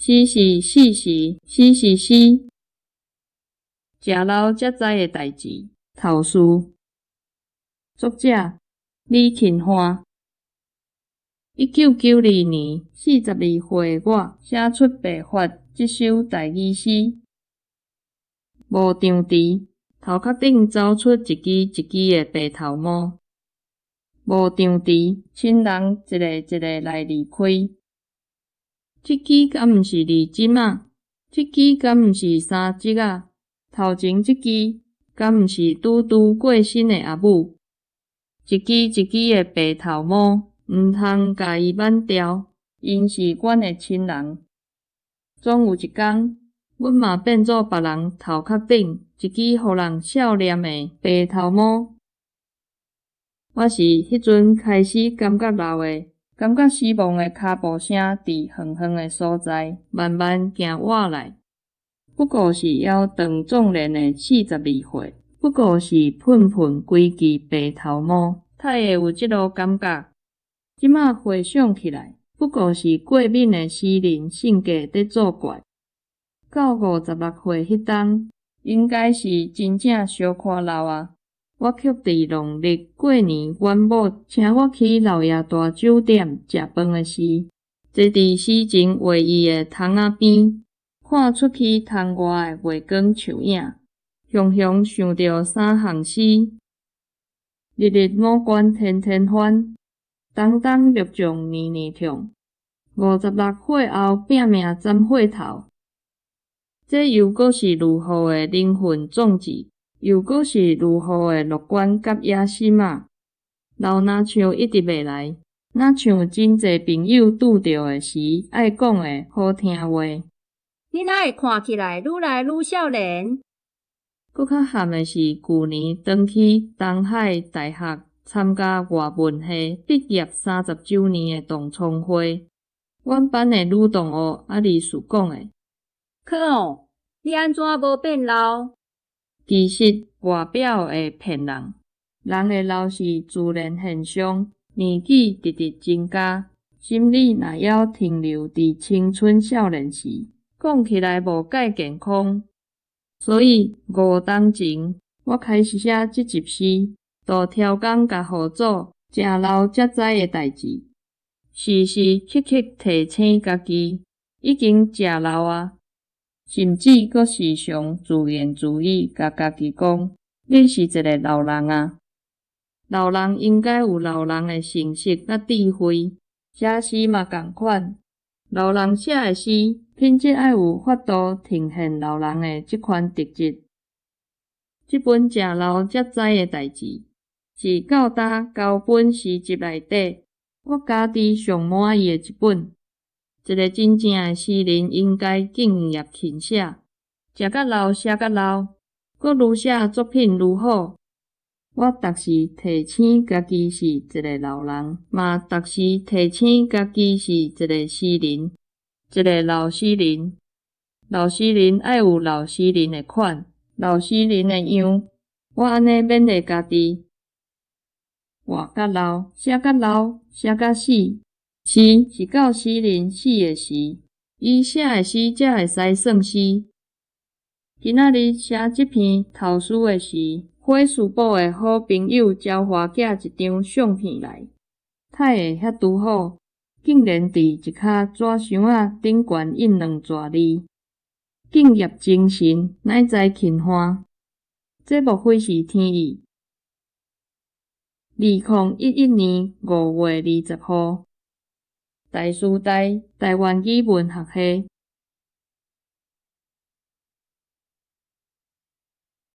死是死是死是死，食老才知的代志。头事。作者李庆欢。1992年42岁的我写出《白发》这首代语诗。无长池，头壳顶走出一支一支的白头毛。无长池，亲人一个一个来离开。这支敢毋是二针啊？这支敢毋是三节啊？头前这支敢毋是拄拄过身的阿母？一支一支的白头毛，毋通甲伊挽掉，因是阮的亲人。总有一天，阮嘛变做别人头壳顶一支互人笑脸的白头毛。我是迄阵开始感觉老的，感觉死亡的脚步声伫远远的所在慢慢行我来。不过是要长壮年的42岁，不过是喷喷规支白头毛，才会有即落感觉。即马回想起来，不过是过敏的诗人性格伫作怪。到56岁迄当，应该是真正小看老啊。我却伫农历过年，阮某请我去老爷大酒店食饭的时，坐伫死前唯一的窗仔边，看出去窗外的月光树影，雄雄想着三项诗：日日五关天天欢，冬冬绿种年年痛。56岁后拼命斩火头，这又搁是如何的灵魂壮志？又搁是如何的乐观甲野心啊？老若像一直袂来，若像真济朋友拄着的时爱讲的好听话。你哪会看起来愈来愈少年？搁较含的是旧年转去东海大学参加外文系毕业30周年的同窗会，阮班的女同学阿丽树讲的。靠，你安怎无变老？其实外表会骗人，人的老是自然现象，年纪直直增加，心理若要停留伫青春少年时，讲起来无介健康。所以5冬前，我开始写这集诗，就超工甲号做食老才知的代志，时时刻刻提醒家己，已经食老啊。甚至阁时常自言自语，甲家己讲：“你是一个老人啊！”老人应该有老人的成熟甲智慧，写诗嘛共款。老人写的诗，品质爱有法度呈现老人的即款特质。这本食老才知的代志，是较大9本诗集内底，我家己上满意的一本。一个真正的诗人应该敬业勤写，食甲老写甲老，阁愈写作品愈好。我逐时提醒家己是一个老人，嘛逐时提醒家己是一个诗人，一个老诗人。老诗人爱有老诗人的款，老诗人的样。我安尼勉励家己，活甲老，写甲老，写甲死。诗是到诗人死的时，伊写的诗才会使算诗。今仔日写这篇投书的时，火事部的好朋友交花寄一张相片来，太会遐拄好，竟然伫一卡纸箱仔顶悬印2逝字，敬业精神，乃在勤欢。这莫非是天意？2011年5月20号。台师大台湾语文学系